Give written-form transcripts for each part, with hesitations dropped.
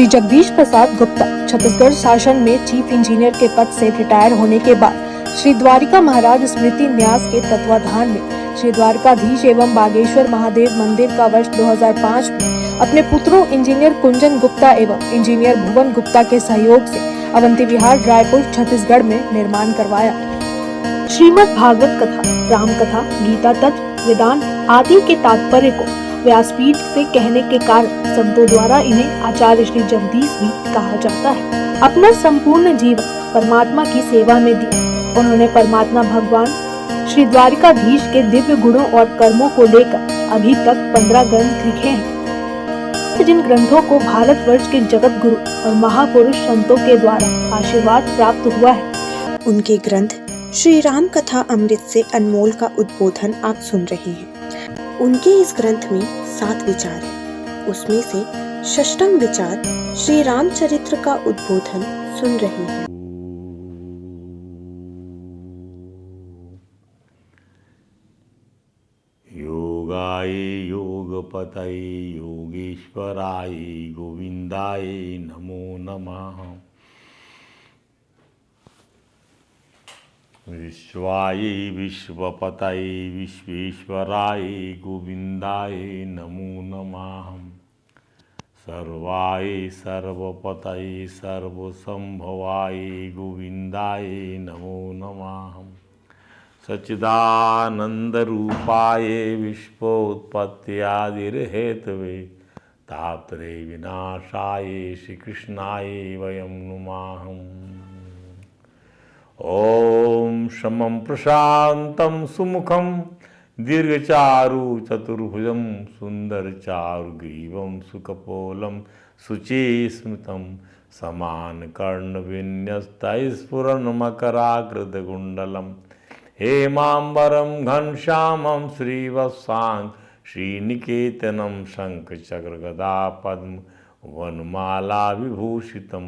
श्री जगदीश प्रसाद गुप्ता छत्तीसगढ़ शासन में chief engineer के पद से रिटायर होने के बाद श्री द्वारिका महाराज स्मृति न्यास के तत्वाधान में श्री द्वारकाधीश एवं बागेश्वर महादेव मंदिर का वर्ष 2005 में अपने पुत्रों इंजीनियर कुंजन गुप्ता एवं इंजीनियर भुवन गुप्ता के सहयोग से अवंती विहार रायपुर छत्तीसगढ़ में निर्माण करवाया। श्रीमद् भागवत कथा, राम कथा, गीता तत्व, वेदांत आदि के तात्पर्य को व्यासपीठ से कहने के कारण संतों द्वारा इन्हें आचार्य श्री जगदीश भी कहा जाता है। अपना संपूर्ण जीवन परमात्मा की सेवा में दिया उन्होंने परमात्मा भगवान श्री द्वारिकाधीश के दिव्य गुणों और कर्मों को लेकर अभी तक 15 ग्रंथ लिखे हैं, जिन ग्रंथों को भारतवर्ष के जगत गुरु और महापुरुष संतों के द्वारा आशीर्वाद प्राप्त हुआ है। उनके ग्रंथ श्री राम कथा अमृत से अनमोल का उद्बोधन आप सुन रहे हैं। उनके इस ग्रंथ में 7 विचार हैं, उसमें से षष्ठम विचार श्री रामचरित्र का उद्बोधन सुन रहे हैं। योगाय योगपतये योगेश्वराय गोविंदाय नमो नमः। विश्वाय विश्वपतये विश्वेश्वराय गोविंदाय नमो नमः। सर्वाय सर्वपतये सर्वसंभवाय गोविंदाय नमो नमः। सच्चिदानंद रूपाय विश्वोत्पत्त्यादिर्हेतवे तापत्रे विनाशाय श्री कृष्णाय वयं नुमः। ओम समं प्रशांतं सुमुखं दीर्घचारु चतुर्भुजं सुंदरचारुग्रीवं सुकपोलं शुचिस्मितं समानकर्णविन्यस्तैस्फुरन्मकराकृतकुण्डलं हेमाम्बरं घनश्यामं श्रीवत्सां श्रीनिकेतनं शङ्खचक्रगदापद्म वनमाला विभूषितं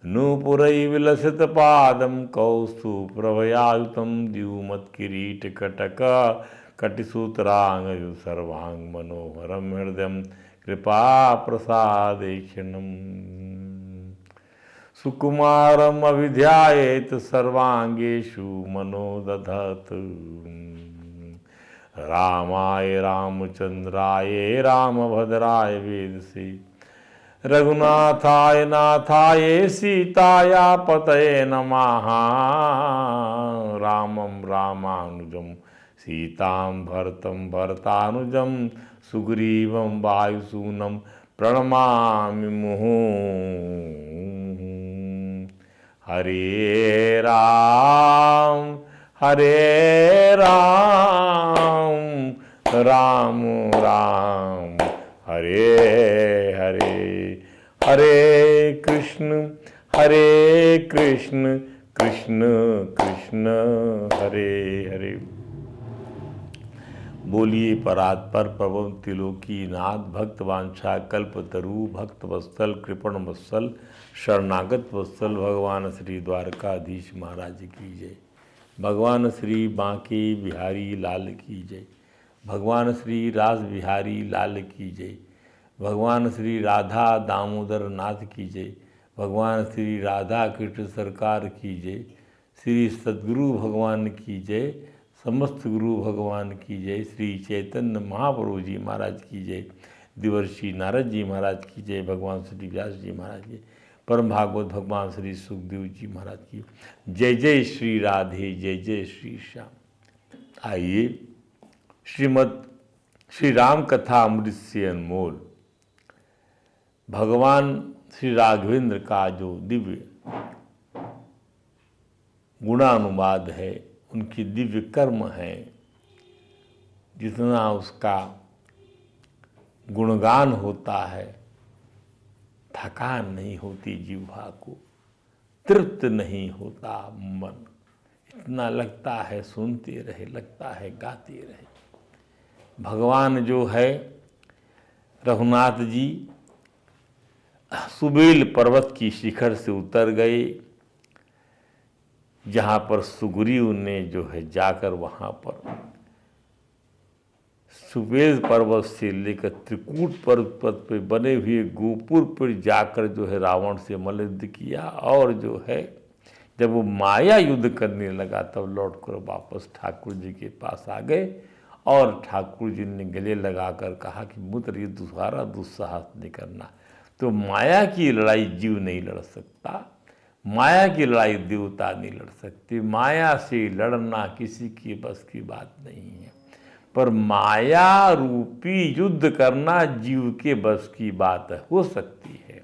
नूपुरैर्विलसितपादं कौस्तुभप्रभयायुतं द्युमत्किरीटकटककटिसूत्राङ्गं सर्वाङ्गमनोहरं हृदयं कृपाप्रसादेक्षणम् सुकुमारम् अभिध्यायेत् सर्वाङ्गेषु मनोदधत्। रामाय रामचन्द्राय रामभद्राय वेदसे रघुनाथाय नाथाय सीताया पतये नमः। रामं रामानुजं सीतां भरतं भरतानुजं सुग्रीवं वायुसूनं प्रणमामि मुहुः। हरे राम राम राम हरे हरे, हरे कृष्ण कृष्ण कृष्ण हरे हरे। बोलिए परात्पर प्रभु त्रिलोकीनाथ भक्त वांछा कल्पतरु भक्त वत्सल कृपण वत्सल शरणागत वत्सल भगवान श्री द्वारकाधीश महाराज की जय। भगवान श्री बांके बिहारी लाल की जय। भगवान श्री रास बिहारी लाल की जय। भगवान श्री राधा दामोदर नाथ की जय। भगवान श्री राधा कृष्ण सरकार की जय। श्री सद्गुरु भगवान की जय। समस्त गुरु भगवान की जय। श्री चैतन्य महाप्रभु जी महाराज की जय। देवर्षि नारद जी महाराज की जय। भगवान श्री व्यास जी महाराज की, परम भागवत भगवान श्री सुखदेव जी महाराज की जय। जय श्री राधे, जय जय श्री श्याम। आइए श्रीमद् श्री राम कथा अमृत से अनमोल भगवान श्री राघवेंद्र का जो दिव्य गुणानुवाद है, उनकी दिव्य कर्म है, जितना उसका गुणगान होता है थकान नहीं होती, जीवा को तृप्त नहीं होता मन, इतना लगता है सुनते रहे, लगता है गाते रहे। भगवान जो है रघुनाथ जी सुबेल पर्वत की शिखर से उतर गए, जहाँ पर सुग्रीव ने जो है जाकर वहाँ पर सुवेद पर्वत से लेकर त्रिकूट पर्वत पर बने हुए गोपुर पर जाकर जो है रावण से मल्लयुद्ध किया, और जो है जब वो माया युद्ध करने लगा तब लौट कर वापस ठाकुर जी के पास आ गए, और ठाकुर जी ने गले लगाकर कहा कि मुझे ये दोबारा दुस्साहस नहीं करना। तो माया की लड़ाई जीव नहीं लड़ सकता, माया की लड़ाई देवता नहीं लड़ सकते, माया से लड़ना किसी की बस की बात नहीं है, पर माया रूपी युद्ध करना जीव के बस की बात हो सकती है।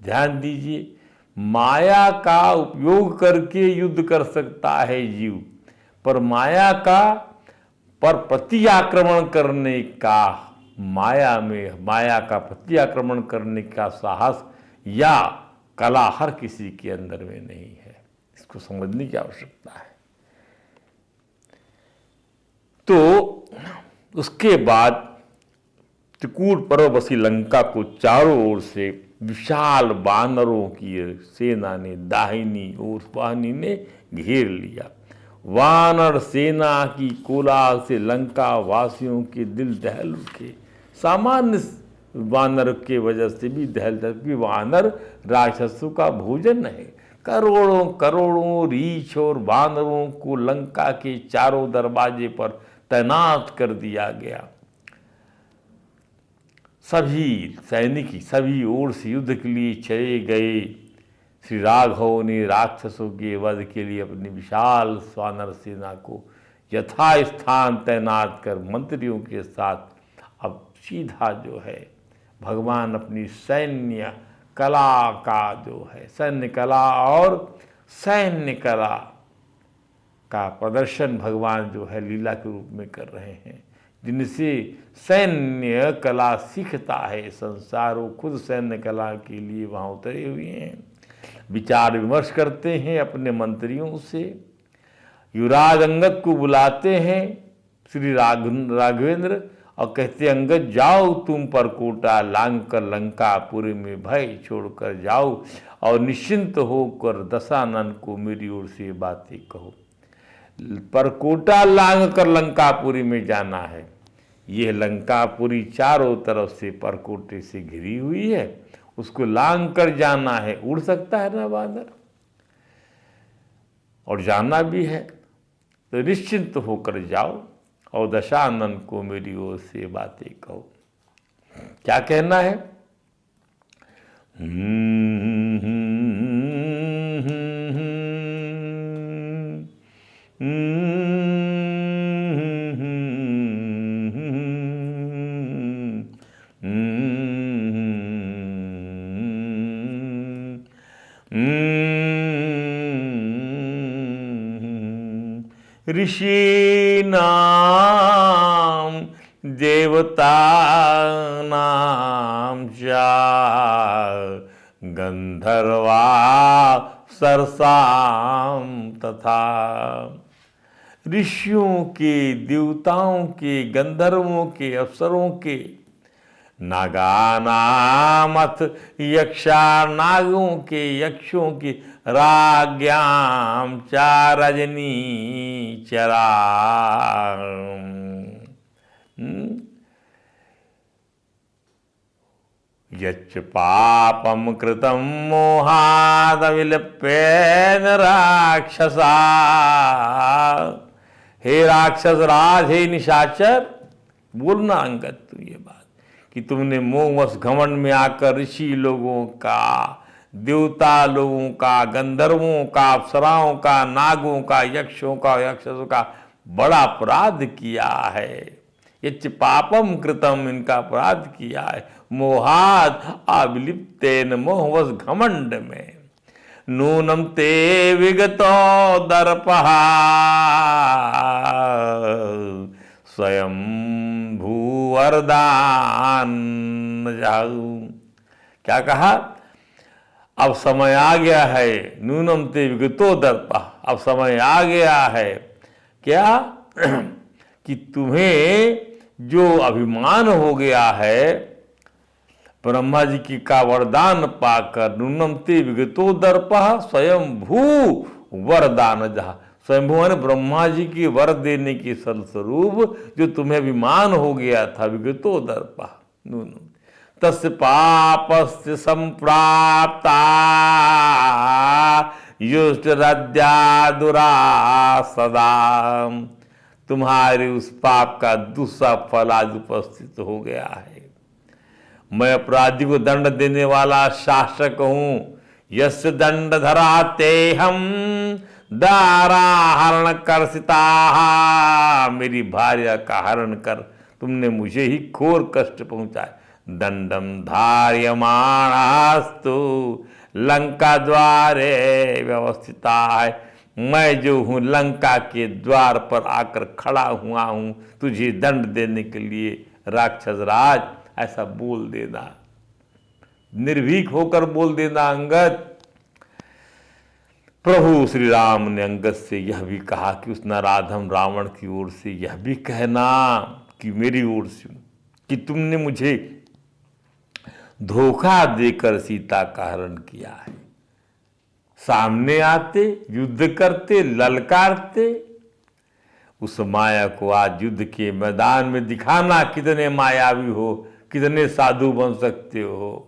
ध्यान दीजिए, माया का उपयोग करके युद्ध कर सकता है जीव, पर माया का पर प्रति आक्रमण करने का, माया का प्रति आक्रमण करने का साहस या कला हर किसी के अंदर में नहीं है। इसको समझने की आवश्यकता है। तो उसके बाद त्रिकूट पर्वत लंका को चारों ओर से विशाल वानरों की सेना ने दाहिनी ओर वाहिनी ने घेर लिया। वानर सेना की कोलाहल से लंका वासियों के दिल दहल उठे। सामान्य वानर के वजह से भी दहल क्योंकि वानर राक्षसों का भोजन है। करोड़ों करोड़ों रीछ और वानरों को लंका के चारों दरवाजे पर तैनात कर दिया गया। सभी सैनिक सभी ओर से युद्ध के लिए चले गए। श्री राघव ने राक्षसों के वध के लिए अपनी विशाल वानर सेना को यथास्थान तैनात कर मंत्रियों के साथ अब सीधा जो है भगवान अपनी सैन्य कला का जो है सैन्य कला और सैन्य कला का प्रदर्शन भगवान जो है लीला के रूप में कर रहे हैं, जिनसे सैन्य कला सीखता है संसार। वो खुद सैन्य कला के लिए वहाँ उतरे हुए हैं, विचार विमर्श करते हैं अपने मंत्रियों से। युवराज अंगद को बुलाते हैं श्री राघवेंद्र और कहते अंगद जाओ तुम परकोटा लांग कर लंकापुरी में भय छोड़कर जाओ और निश्चिंत होकर दशानन को मेरी ओर से बातें कहो। परकोटा लांग कर लंकापुरी में जाना है। यह लंकापुरी चारों तरफ से परकोटे से घिरी हुई है, उसको लांग कर जाना है। उड़ सकता है ना बादल, और जाना भी है, तो निश्चिंत होकर जाओ और दशानन को मेरी ओर से बातें कहो। क्या कहना है? ऋषि नाम देवता नाम चा गंधर्वा सरसाम तथा। ऋषियों के, देवताओं के, गंधर्वों के, अप्सरों के, नागानामथ यक्षा नागों के, यक्षों के, राज्ञाम चा रजनी चरा। यच्च पापम कृतं मोहाद विलपेन राक्षसा। हे राक्षस राज, हे निशाचर, बोलना अंगद तू ये बात कि तुमने मोहवश घमंड में आकर ऋषि लोगों का, देवता लोगों का, गंधर्वों का, अप्सराओं का, नागों का, यक्षों का, यक्षसों का बड़ा अपराध किया है। यच्च पापम कृतम, इनका अपराध किया है। मोहाद अविलिप्तेन, मोहवश घमंड में। नूनम ते विगतो दर्पहा स्वयं भूवरदान जाऊ। क्या कहा? अब समय आ गया है। नूनम ते विगतो दर्पा, अब समय आ गया है। क्या? कि तुम्हें जो अभिमान हो गया है ब्रह्मा जी की का वरदान पाकर, नूनम ते विगतो दर्पा स्वयं भू वरदान जहा, स्वयंभुआ ने ब्रह्मा जी की वर देने के फलस्वरूप जो तुम्हें अभिमान हो गया था विगतो दर्पा तस्य पापस्य संप्राप्ता युष्टरद्या दुरा सदा। तुम्हारे उस पाप का दूसरा फल आज उपस्थित हो गया है। मैं अपराधी को दंड देने वाला शासक हूं। यस्य दंड धराते हम दारा हरण कर सिता। मेरी भार्या का हरण कर तुमने मुझे ही घोर कष्ट पहुंचाए। दंडम धार्यमाणास्तु लंका द्वारे व्यवस्थिता है। मैं जो हूं लंका के द्वार पर आकर खड़ा हुआ हूं तुझे दंड देने के लिए राक्षस राज, ऐसा बोल देना, निर्भीक होकर बोल देना अंगद। प्रभु श्री राम ने अंगद से यह भी कहा कि उस नराधम रावण की ओर से यह भी कहना कि मेरी ओर से कि तुमने मुझे धोखा देकर सीता का हरण किया है। सामने आते, युद्ध करते, ललकारते, उस माया को आज युद्ध के मैदान में दिखाना कितने मायावी हो, कितने साधु बन सकते हो।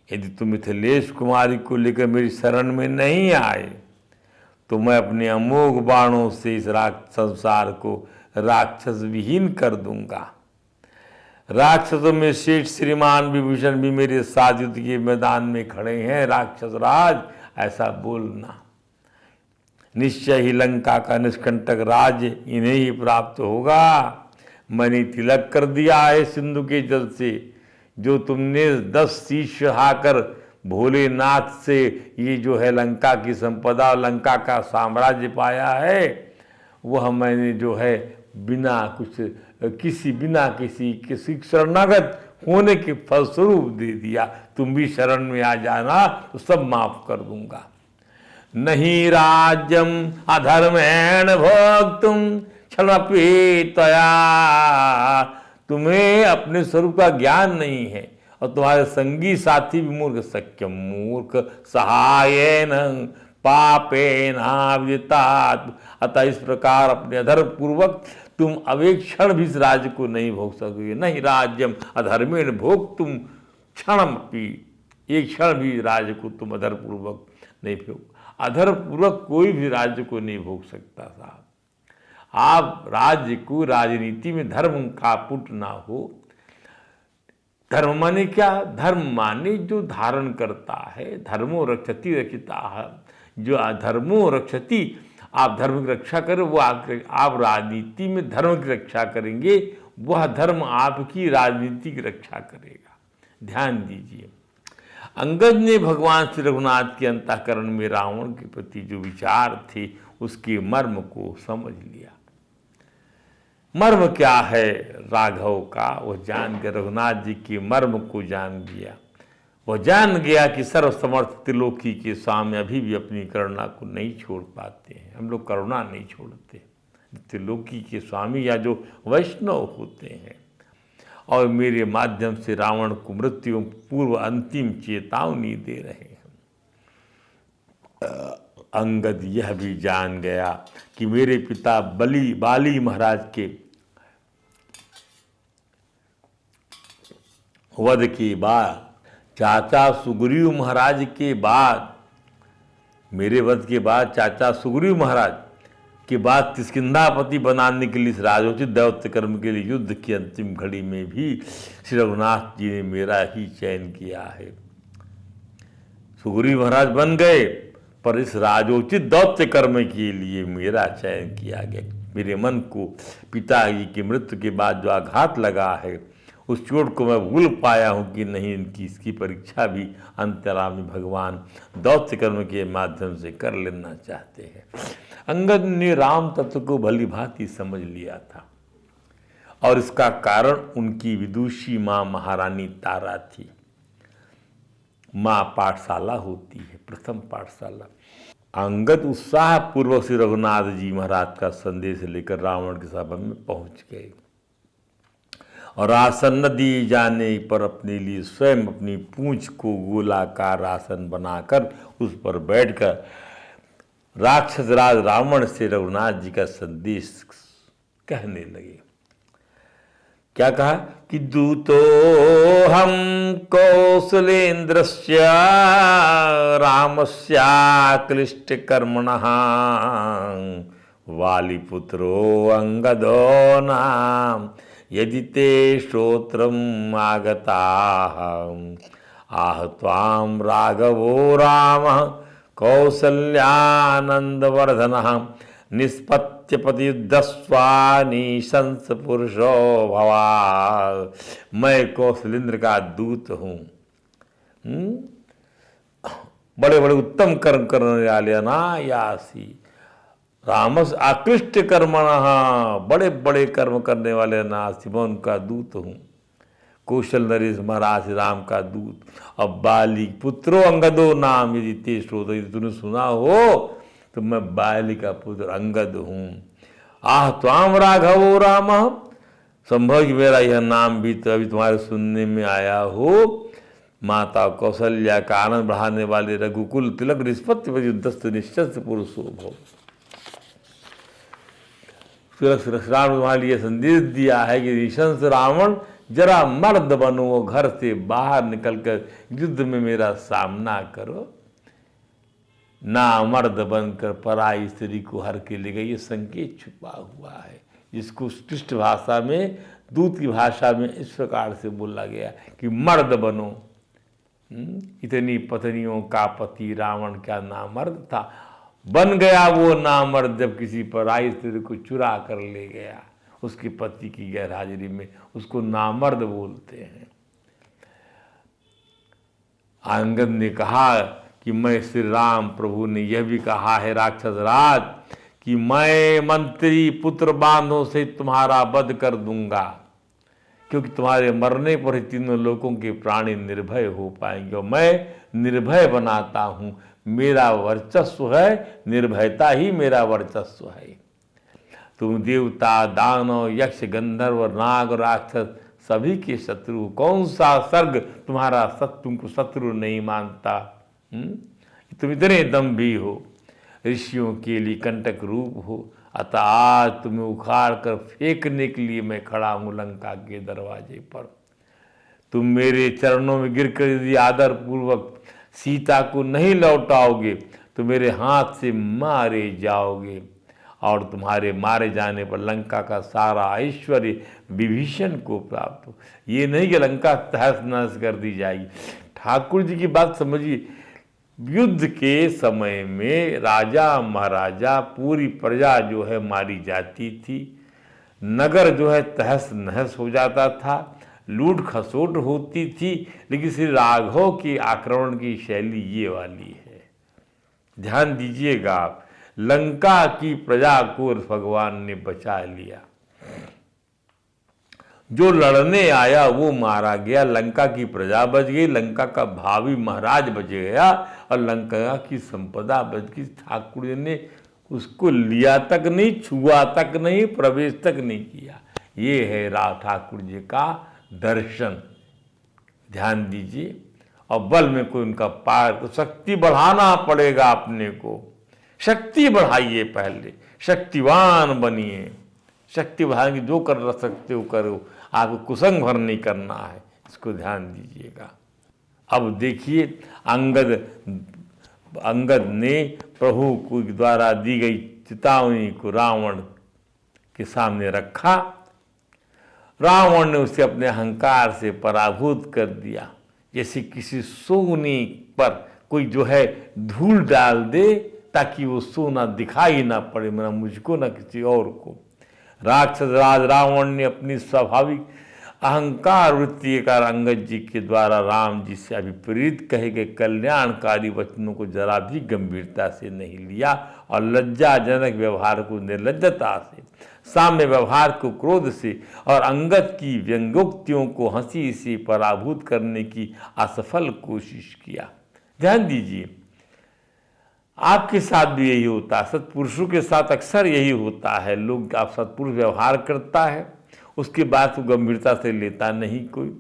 यदि तुम मिथिलेश कुमारी को लेकर मेरी शरण में नहीं आए तो मैं अपने अमोघ बाणों से इस संसार को राक्षस विहीन कर दूंगा। राक्षसों में शेष श्रीमान विभीषण भी मेरे साथ युद्ध के मैदान में खड़े हैं। राक्षस राज, ऐसा बोलना। निश्चय ही लंका का निष्कंटक राज्य इन्हें ही प्राप्त होगा। मैंने तिलक कर दिया है सिंधु के जल से। जो तुमने 10 शीश हाकर भोलेनाथ से ये जो है लंका की संपदा, लंका का साम्राज्य पाया है, वह मैंने जो है बिना किसी शरणागत होने के फलस्वरूप दे दिया। तुम भी शरण में आ जाना तो सब माफ कर दूंगा। नहीं राज्यम अधर्मेण भोक्तुम क्षणपि त्वया। तुम्हें अपने स्वरूप का ज्ञान नहीं है और तुम्हारे संगी साथी भी मूर्ख। सक्यम मूर्ख सहायेन पापेनाविदितात्। अतः इस प्रकार अपने अधर्म पूर्वक तुम अब एक क्षण भी इस राज्य को नहीं भोग सकोगे। नहीं राज्यम अधर्मेण भोग तुम क्षणमपि। एक क्षण भी राज्य को तुम अधर्मपूर्वक नहीं भोग। अधर्मपूर्वक कोई भी राज्य को नहीं भोग सकता साहब। आप राज्य को, राजनीति में धर्म का पुट ना हो। धर्म माने क्या? धर्म माने जो धारण करता है। धर्मो रक्षति रक्षिता। जो अधर्मो रक्षति, आप धर्म की रक्षा करें, वो आप राजनीति में धर्म की रक्षा करेंगे, वह धर्म आपकी राजनीति की रक्षा करेगा। ध्यान दीजिए, अंगद ने भगवान श्री रघुनाथ के अंतःकरण में रावण के प्रति जो विचार थे उसके मर्म को समझ लिया। मर्म क्या है राघव का, वह जान के रघुनाथ जी के मर्म को जान लिया। वह जान गया कि सर्वसमर्थ त्रिलोकी के स्वामी अभी भी अपनी करुणा को नहीं छोड़ पाते हैं। हम लोग करुणा नहीं छोड़ते। त्रिलोकी के स्वामी या जो वैष्णव होते हैं, और मेरे माध्यम से रावण को मृत्यु पूर्व अंतिम चेतावनी दे रहे हैं। अंगद यह भी जान गया कि मेरे पिता बाली महाराज के वध के बाद, चाचा सुग्रीव महाराज के बाद, मेरे वध के बाद चाचा सुग्रीव महाराज के बाद किष्किंधापति बनाने के लिए, राजोचित दैवत्य कर्म के लिए युद्ध की अंतिम घड़ी में भी श्री रघुनाथ जी ने मेरा ही चयन किया है। सुग्रीव महाराज बन गए, पर इस राजोचित दौत्य कर्म के लिए मेरा चयन किया गया। मेरे मन को पिताजी की मृत्यु के बाद जो आघात लगा है, उस चोट को मैं भूल पाया हूँ कि नहीं, इसकी परीक्षा भी अंतरामी भगवान दौत्य कर्म के माध्यम से कर लेना चाहते हैं। अंगद ने राम तत्व को भली भांति समझ लिया था, और इसका कारण उनकी विदुषी माँ महारानी तारा थी। माँ पाठशाला होती है, प्रथम पाठशाला। अंगद उत्साह पूर्वक श्री रघुनाथ जी महाराज का संदेश लेकर रावण की सभा में पहुंच गए, और आसन न दिए जाने पर अपने लिए स्वयं अपनी पूंछ को गोलाकार आसन बनाकर उस पर बैठकर राक्षस राज रावण से रघुनाथ जी का संदेश कहने लगे। क्या कहा कि दूतो हम कौशलेन्द्रस्य रामस्याक्लिष्ट कर्मणः वालिपुत्रो अंगदो नाम यदि ते श्रोत्रम् आगताः आह त्वां राघवो रामः कौसल्यानंदवर्धनः निष्पत्यपतियुद्धस्वानिशंस पुरुषो भवा। मैं कौशलेंद्र का दूत हूँ, बड़े बड़े उत्तम कर्म करने वाले अनायासी रामस आकृष्ट कर्मणः, बड़े बड़े कर्म करने वाले अनायासी मैं उनका दूत हूँ। कौशल नरेश महाराज राम का दूत। अब बाली पुत्रो अंगदो नाम यदि ते श्रोत, यदि तूने सुना हो तो मैं बाली का पुत्र अंगद हूँ। आह त्वाम राघवो राम, संभव कि मेरा यह नाम भी तो अभी तुम्हारे सुनने में आया हो। माता कौशल्या का आनंद बढ़ाने वाले रघुकुल तिलक निष्पत्ति युद्धस्थ निश्चस्त पुरुषो भव। राम तुम्हारे लिए संदेश दिया है कि निशंस रावण जरा मर्द बनो, घर से बाहर निकलकर युद्ध में मेरा सामना करो। ना मर्द बनकर पराई स्त्री को हर के ले गए, ये संकेत छुपा हुआ है, जिसको उत्कृष्ट भाषा में, दूत की भाषा में इस प्रकार से बोला गया कि मर्द बनो। इतनी पत्नियों का पति रावण क्या नामर्द था, बन गया वो नामर्द जब किसी पराई स्त्री को चुरा कर ले गया उसके पति की गैर हाजिरी में, उसको नामर्द बोलते हैं। अंगद ने कहा कि मैं श्री राम प्रभु ने यह भी कहा है राक्षस राज कि मैं मंत्री पुत्र बांधों से तुम्हारा वध कर दूंगा, क्योंकि तुम्हारे मरने पर ही तीनों लोगों के प्राणी निर्भय हो पाएंगे। और मैं निर्भय बनाता हूँ, मेरा वर्चस्व है, निर्भयता ही मेरा वर्चस्व है। तुम देवता दानव यक्ष गंधर्व नाग राक्षस सभी के शत्रु, कौन सा सर्ग तुम्हारा तुमको शत्रु नहीं मानता। तुम इतने दम्भी हो, ऋषियों के लिए कंटक रूप हो, अतः आज तुम्हें उखाड़ कर फेंकने के लिए मैं खड़ा हूँ लंका के दरवाजे पर। तुम मेरे चरणों में गिरकर यदि आदर पूर्वक सीता को नहीं लौटाओगे तो मेरे हाथ से मारे जाओगे, और तुम्हारे मारे जाने पर लंका का सारा ऐश्वर्य विभीषण को प्राप्त हो। ये नहीं कि लंका तहस नहस कर दी जाएगी। ठाकुर जी की बात समझिए, युद्ध के समय में राजा महाराजा पूरी प्रजा जो है मारी जाती थी, नगर जो है तहस नहस हो जाता था, लूट खसोट होती थी, लेकिन श्री राघव की आक्रमण की शैली ये वाली है। ध्यान दीजिएगा आप, लंका की प्रजा को भगवान ने बचा लिया, जो लड़ने आया वो मारा गया, लंका की प्रजा बच गई, लंका का भावी महाराज बच गया और लंका की संपदा बच गई। ठाकुर जी ने उसको लिया तक नहीं, छुआ तक नहीं, प्रवेश तक नहीं किया। ये है ठाकुर जी का दर्शन। ध्यान दीजिए। और बल में कोई उनका पार, तो शक्ति बढ़ाना पड़ेगा अपने को, शक्ति बढ़ाइए, पहले शक्तिवान बनिए। शक्ति बढ़ाएंगे, जो कर सकते हो करो, आपको कुसंग भर नहीं करना है, इसको ध्यान दीजिएगा। अब देखिए, अंगद ने प्रभु को द्वारा दी गई चेतावनी को रावण के सामने रखा। रावण ने उसे अपने अहंकार से पराभूत कर दिया, जैसे किसी सोने पर कोई जो है धूल डाल दे ताकि वो सोना दिखाई ना पड़े, मेरा मुझको ना किसी और को। राक्षस राज रावण ने अपनी स्वाभाविक अहंकार वृत्ति के कारण अंगद जी के द्वारा राम जी से अभिप्रेरित कहे गए कल्याणकारी वचनों को जरा भी गंभीरता से नहीं लिया और लज्जाजनक व्यवहार को निर्लज्जता से, साम्य व्यवहार को क्रोध से और अंगद की व्यंग्योक्तियों को हंसी से पराभूत करने की असफल कोशिश किया। ध्यान दीजिए, आपके साथ भी यही होता है, सत्पुरुषों के साथ अक्सर यही होता है। लोग आप सत्पुरुष व्यवहार करता है, उसके बाद को गंभीरता से लेता नहीं कोई,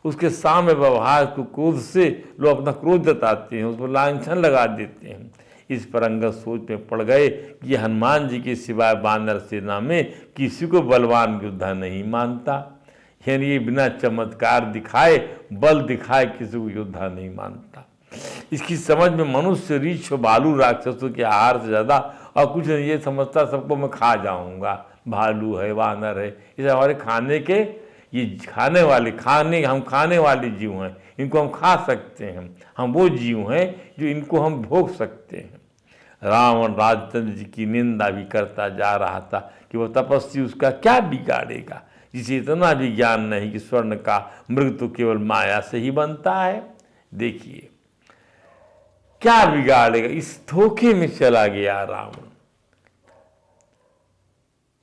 उसके सामने व्यवहार को क्रोध से लोग अपना क्रोध जताते हैं, उस पर लांछन लगा देते हैं। इस पर अंगद सोच में पड़ गए कि हनुमान जी के सिवाय वानर सेना में किसी को बलवान योद्धा नहीं मानता। यानी ये बिना चमत्कार दिखाए, बल दिखाए किसी को योद्धा नहीं मानता। इसकी समझ में मनुष्य रीछ भालू राक्षसों के आहार से ज़्यादा और कुछ नहीं, ये समझता सबको मैं खा जाऊंगा। भालू है, वानर है, ये हमारे खाने के, ये हम खाने वाले जीव हैं, इनको हम खा सकते हैं। हम वो जीव हैं जो इनको हम भोग सकते हैं। रावण राजचंद्र जी की निंदा भी करता जा रहा था कि वो तपस्वी उसका क्या बिगाड़ेगा, जिसे इतना भी ज्ञान नहीं कि स्वर्ण का मृग तो केवल माया से ही बनता है। देखिए क्या बिगाड़ेगा, इस धोखे में चला गया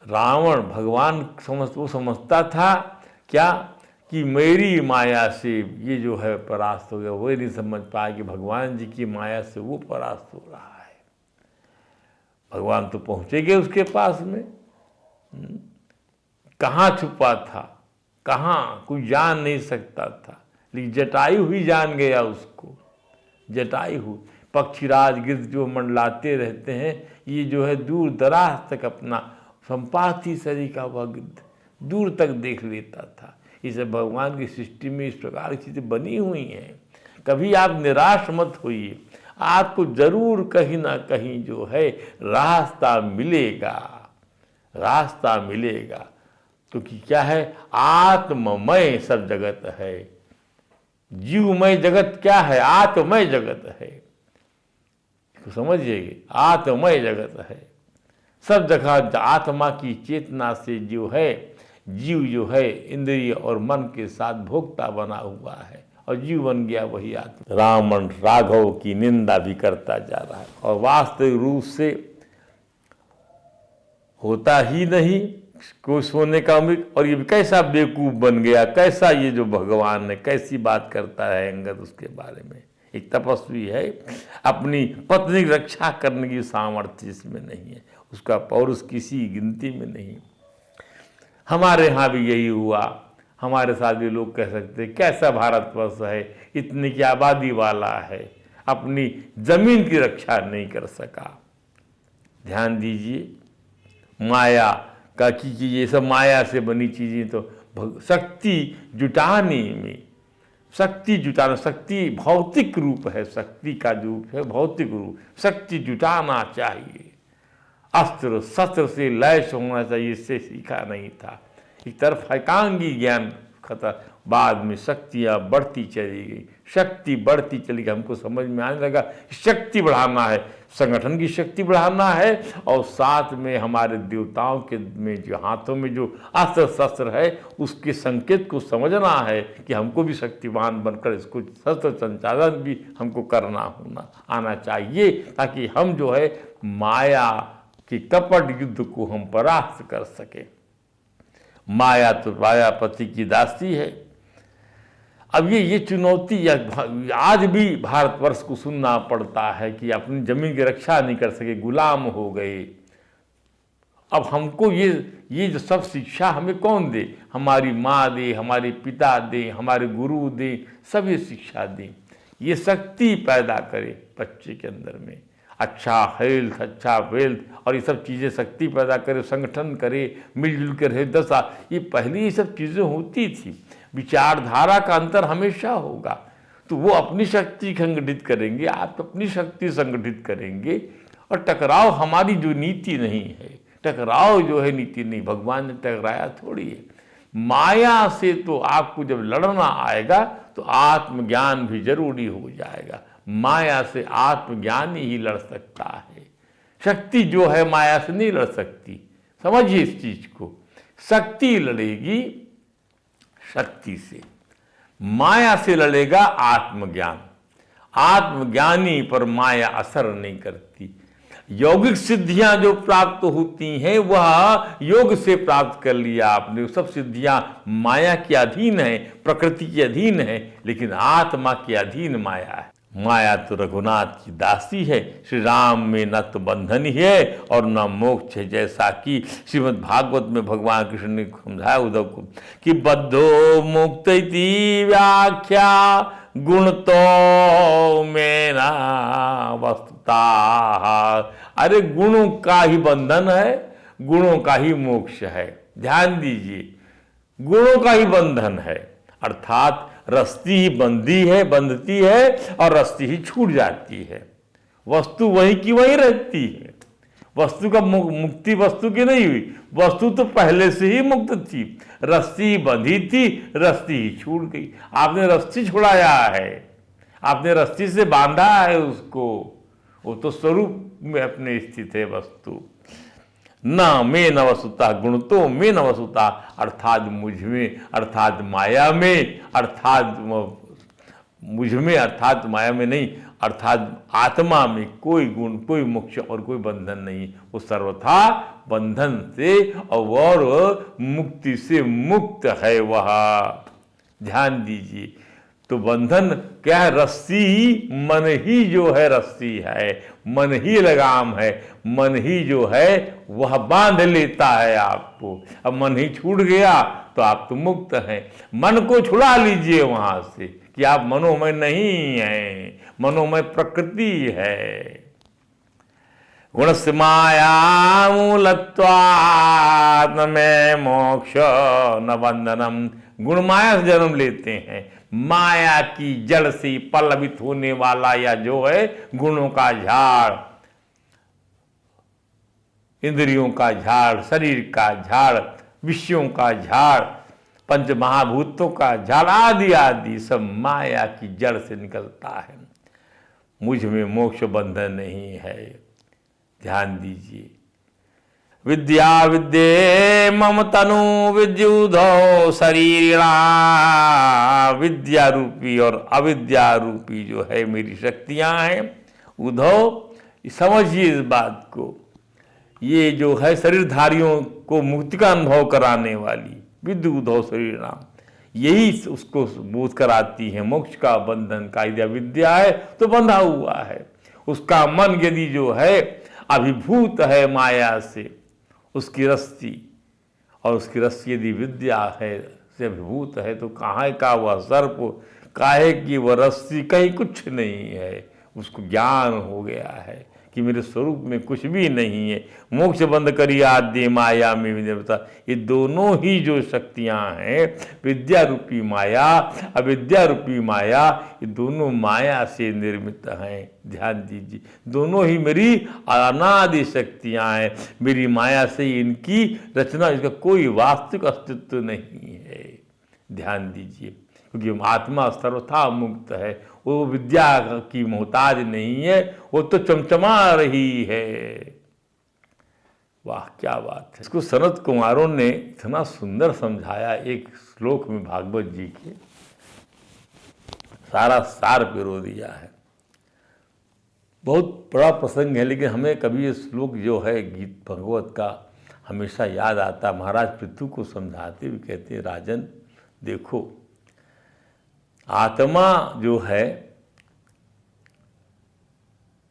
रावण भगवान वो समझता था क्या कि मेरी माया से ये जो है परास्त हो गया। वो नहीं समझ पाया कि भगवान जी की माया से वो परास्त हो रहा है। भगवान तो पहुँचेंगे उसके पास में, कहाँ छुपा था, कहाँ कोई जान नहीं सकता था, लेकिन जटायु ही जान गया उसको। जटायु पक्षीराज गिद्ध जो मंडलाते रहते हैं, ये जो है दूर दराज तक अपना संपाति शरीर का वह गिद्ध दूर तक देख लेता था। इसे भगवान की सृष्टि में इस प्रकार की चीज़ें बनी हुई हैं। कभी आप निराश मत होइए, आपको जरूर कहीं ना कहीं जो है रास्ता मिलेगा, क्योंकि क्या है, आत्ममय सब जगत है। जीवमय जगत क्या है, आत्ममय जगत है। समझिएगा, आत्ममय जगत है। सब जगह आत्मा की चेतना से जीव जो है इंद्रिय और मन के साथ भोक्ता बना हुआ है, और जीव बन गया वही आत्मा। रावण राघव की निंदा भी करता जा रहा है, और वास्तविक रूप से होता ही नहीं कोई सोने का उम्मीद। और ये कैसा बेवकूफ बन गया, कैसा ये जो भगवान है, कैसी बात करता है अंगद उसके बारे में। एक तपस्वी है, अपनी पत्नी की रक्षा करने की सामर्थ्य इसमें नहीं है, उसका पौरुष किसी गिनती में नहीं। हमारे यहाँ भी यही हुआ, हमारे साथ भी लोग कह सकते हैं कैसा भारतवर्ष है, इतनी की आबादी वाला है, अपनी जमीन की रक्षा नहीं कर सका। ध्यान दीजिए, माया का कि ये सब माया से बनी चीज़ें तो शक्ति जुटाना, शक्ति भौतिक रूप है, शक्ति का जो रूप है भौतिक रूप, शक्ति जुटाना चाहिए। अस्त्र शस्त्र से लैस होना चाहिए, इससे सीखा नहीं था। एक तरफ एकांगी ज्ञान खतर, बाद में शक्तियाँ बढ़ती चली गई, शक्ति बढ़ती चली गई। हमको समझ में आने लगा शक्ति बढ़ाना है, संगठन की शक्ति बढ़ाना है, और साथ में हमारे देवताओं के में जो हाथों में जो अस्त्र शस्त्र है उसके संकेत को समझना है कि हमको भी शक्तिवान बनकर इसको शस्त्र संचालन भी हमको करना आना चाहिए, ताकि हम जो है माया कि कपट युद्ध को हम परास्त कर सके। माया तो मायापति की दासी है। अब ये चुनौती आज भी भारतवर्ष को सुनना पड़ता है कि अपनी जमीन की रक्षा नहीं कर सके, गुलाम हो गए। अब हमको ये जो सब शिक्षा हमें कौन दे, हमारी माँ दे, हमारे पिता दे, हमारे गुरु दे, सब ये शिक्षा दें, ये शक्ति पैदा करे बच्चे के अंदर में, अच्छा हेल्थ, अच्छा वेल्थ, और ये सब चीज़ें शक्ति पैदा करे, संगठन करे, मिलजुल कर रहे दशा। ये पहले ये सब चीज़ें होती थी। विचारधारा का अंतर हमेशा होगा, तो वो अपनी शक्ति संगठित करेंगे, आप अपनी शक्ति संगठित करेंगे, और टकराव हमारी जो नीति नहीं है, टकराव जो है नीति नहीं, भगवान ने टकराया थोड़ी है। माया से तो आपको जब लड़ना आएगा तो आत्मज्ञान भी जरूरी हो जाएगा। माया से आत्मज्ञान ही लड़ सकता है, शक्ति जो है माया से नहीं लड़ सकती। समझिए इस चीज को, शक्ति लड़ेगी शक्ति से, माया से लड़ेगा आत्मज्ञान। आत्मज्ञानी पर माया असर नहीं करती। यौगिक सिद्धियां जो प्राप्त होती हैं वह योग से प्राप्त कर लिया आपने, सब सिद्धियां माया के अधीन है, प्रकृति के अधीन है, लेकिन आत्मा के अधीन माया है। माया तो रघुनाथ की दासी है। श्री राम में न तो बंधन ही है और न मोक्ष है, जैसा कि श्रीमद् भागवत में भगवान कृष्ण ने समझाया उद्धव को कि बद्धो मुक्त इति व्याख्या गुण तो में ना वस्तु मुक्ता। अरे गुणों का ही बंधन है, गुणों का ही मोक्ष है। ध्यान दीजिए, गुणों का ही बंधन है, अर्थात रस्सी ही बंधती है और रस्सी ही छूट जाती है। वस्तु वही की वही रहती है। वस्तु का मुक्ति वस्तु की नहीं हुई, वस्तु तो पहले से ही मुक्त थी। रस्सी बंधी थी, रस्सी ही छूट गई। आपने रस्सी छुड़ाया है, आपने रस्सी से बांधा है उसको, वो तो स्वरूप में अपने स्थित है वस्तु। न में न वसुता गुण तो में न वसुता, अर्थात मुझ में, अर्थात माया में, अर्थात मुझ में, अर्थात माया में नहीं, अर्थात आत्मा में कोई गुण, कोई मोक्ष और कोई बंधन नहीं। वो सर्वथा बंधन से और मुक्ति से मुक्त है वह। ध्यान दीजिए, तो बंधन क्या है? रस्सी ही, मन ही जो है रस्सी है, मन ही लगाम है, मन ही जो है वह बांध लेता है आपको। अब मन ही छूट गया तो आप तो मुक्त हैं। मन को छुड़ा लीजिए वहां से कि आप मनोमय नहीं हैं, मनोमय प्रकृति है। गुणस्य माया मूलत्वात् न में मोक्ष न बंधनम। गुण माया से जन्म लेते हैं, माया की जड़ से पल्लवित होने वाला या जो है गुणों का झाड़, इंद्रियों का झाड़, शरीर का झाड़, विषयों का झाड़, पंच महाभूतों का झाड़ आदि आदि सब माया की जड़ से निकलता है। मुझ में मोक्ष बंधन नहीं है। ध्यान दीजिए, विद्या विद्ये मम तनु विद्युधौ शरीरिणा। विद्या रूपी और अविद्या रूपी जो है मेरी शक्तियां हैं। उधौ, समझिए इस बात को, ये जो है शरीरधारियों को मुक्ति का अनुभव कराने वाली विद्युधौ शरीरिणा, यही उसको बोध कराती है मोक्ष का, बंधन का। यदि विद्या है तो बंधा हुआ है। उसका मन यदि जो है अभिभूत है माया से, उसकी रस्सी, और उसकी रस्सी यदि विद्या है से अभिभूत है, तो कहाँ का वह सर्प, काहे की वह रस्सी, कहीं कुछ नहीं है। उसको ज्ञान हो गया है कि मेरे स्वरूप में कुछ भी नहीं है। मोक्ष बंद करी आद्य माया में विनिर्वृता। ये दोनों ही जो शक्तियां हैं, विद्या रूपी माया, अविद्या रूपी माया, ये दोनों माया से निर्मित हैं। ध्यान दीजिए, दोनों ही मेरी अनादि शक्तियां हैं। मेरी माया से इनकी रचना, इसका कोई वास्तविक अस्तित्व नहीं है। ध्यान दीजिए, क्योंकि आत्मा सर्वथा मुक्त है, वो विद्या की मोहताज नहीं है, वो तो चमचमा रही है। वाह क्या बात है। इसको सनत कुमारों ने इतना सुंदर समझाया एक श्लोक में, भागवत जी के सारा सार पिरो दिया है। बहुत बड़ा प्रसंग है, लेकिन हमें कभी ये श्लोक जो है गीत भगवत का हमेशा याद आता। महाराज पृथु को समझाते हुए कहते हैं, राजन देखो, आत्मा जो है,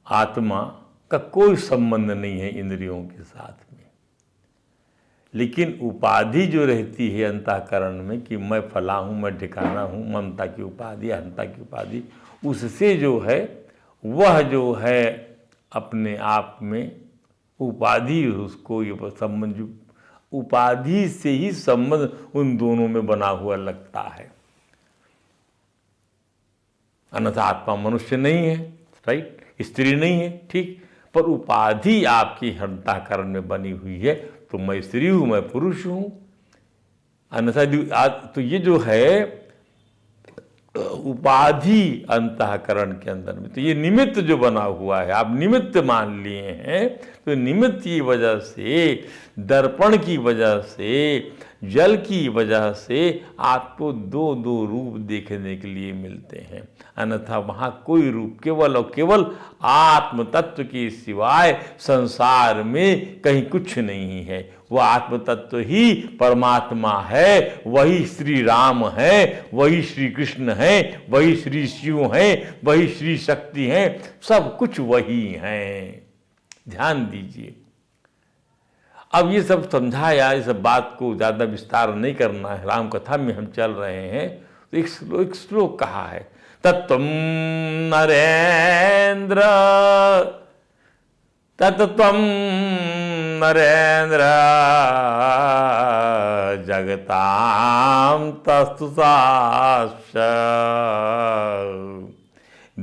आत्मा का कोई संबंध नहीं है इंद्रियों के साथ में, लेकिन उपाधि जो रहती है अंतःकरण में कि मैं फला हूँ, मैं ठिकाना हूँ, ममता की उपाधि, अहंता की उपाधि, उससे जो है वह जो है अपने आप में उपाधि, उसको ये संबंध, उपाधि से ही संबंध उन दोनों में बना हुआ लगता है। अन्यथा आत्मा मनुष्य नहीं है, राइट, स्त्री नहीं है, ठीक, पर उपाधि आपकी अंतःकरण में बनी हुई है। तो मैं स्त्री हूं, मैं पुरुष हूं। अन्यथा तो ये जो है उपाधि अंतःकरण के अंदर में, तो ये निमित्त जो बना हुआ है, आप निमित्त मान लिए हैं, तो निमित्त की वजह से, दर्पण की वजह से, जल की वजह से आपको दो दो रूप देखने के लिए मिलते हैं। अन्यथा वहाँ कोई रूप केवल और केवल आत्म तत्व के सिवाय संसार में कहीं कुछ नहीं है। वह आत्म तत्व ही परमात्मा है, वही श्री राम है, वही श्री कृष्ण है, वही श्री शिव है, वही श्री शक्ति है, सब कुछ वही है। ध्यान दीजिए। अब ये सब समझाया, इस बात को ज़्यादा विस्तार नहीं करना है, राम कथा में हम चल रहे हैं। तो एक श्लोक कहा है, तत्वं नरेंद्र तत्त्वं नरेन्द्र जगतां तस्तुताश्च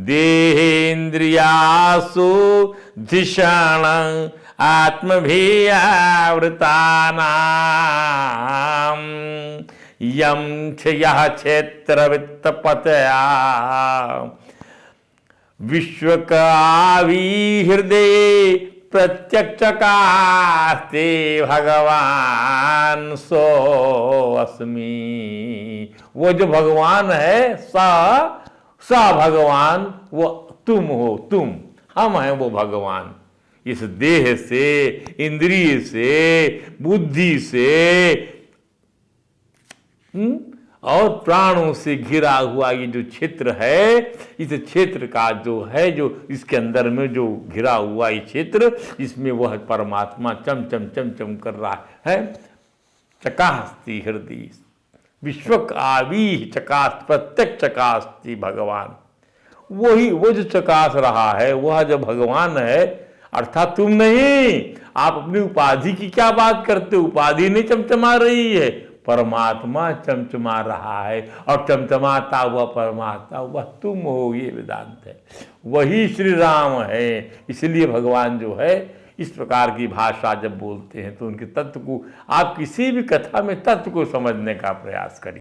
देहेन्द्रियासु धिषण आत्मभियावृतानां यं च यः क्षेत्रवित्तपतया विश्वकाविहृदये प्रत्यक्षकास्ते भगवान सो अस्मि। वो जो भगवान है सा भगवान, वो तुम हो, तुम, हम हैं वो भगवान। इस देह से, इंद्रिय से, बुद्धि से और प्राणों से घिरा हुआ ये जो क्षेत्र है, इस क्षेत्र का जो है, जो इसके अंदर में जो घिरा हुआ ये क्षेत्र, इसमें वह परमात्मा चम चम चम चम कर रहा है। चकास्ति हृदय विश्वक आवी चकास प्रत्यक्ष चकास्ति भगवान। वही वो जो चकास रहा है वह जो भगवान है, अर्थात तुम नहीं। आप अपनी उपाधि की क्या बात करते हो? उपाधि नहीं चमचमा रही है, परमात्मा चमचमा रहा है, और चमचमाता हुआ परमात्मा वह तुम हो, ये वेदांत है। वही श्री राम है। इसलिए भगवान जो है इस प्रकार की भाषा जब बोलते हैं तो उनके तत्व को, आप किसी भी कथा में तत्व को समझने का प्रयास करिए।